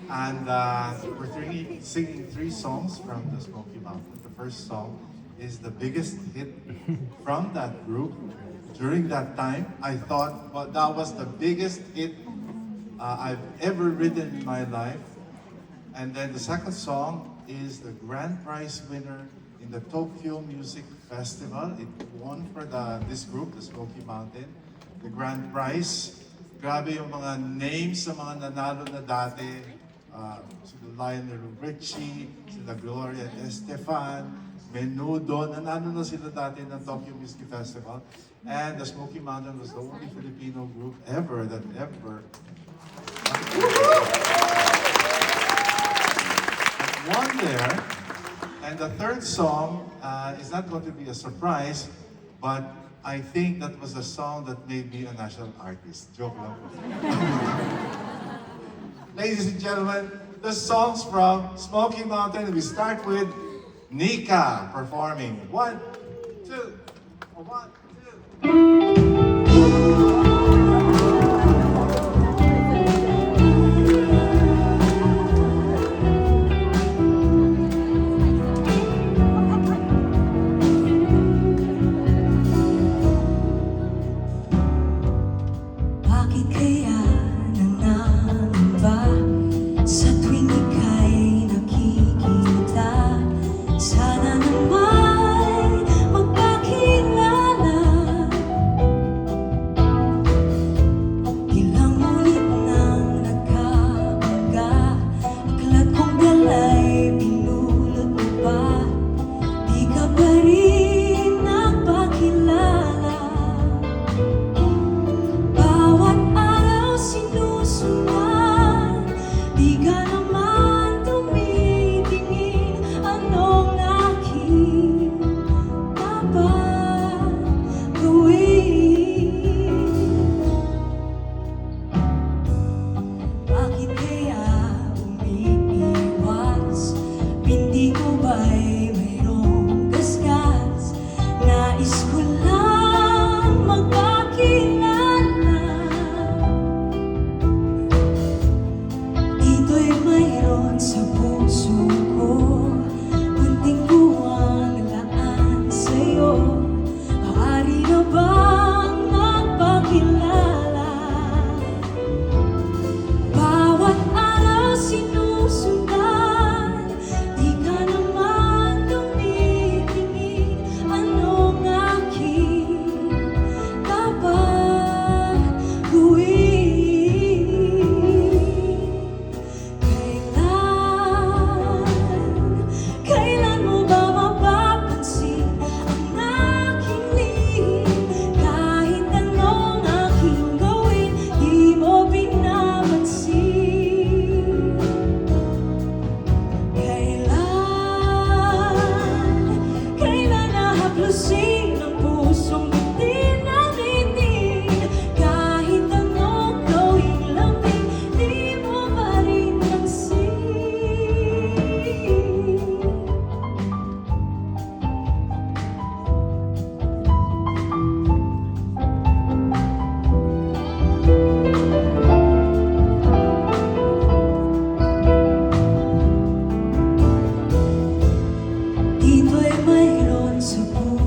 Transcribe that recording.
And we're singing three songs from the Smoky Mountain. The first song is the biggest hit from that group. During that time, I thought well, that was the biggest hit I've ever written in my life. And then the second song is the grand prize winner in the Tokyo Music Festival. It won for this group, the Smoky Mountain. The grand prize. Grabe yung mga names sa mga nanalo na dati. Sila Lionel Richie, sila Gloria Estefan, Menudo, nanalo na sila dati ng Tokyo Music Festival. And the Smoky Mountain was the only Filipino group ever that ever won there. And the third song is not going to be a surprise, but I think that was the song that made me a national artist. Joke lang po. Ladies and gentlemen, the songs from Smoky Mountain. We start with Nika performing. One, two, one, two.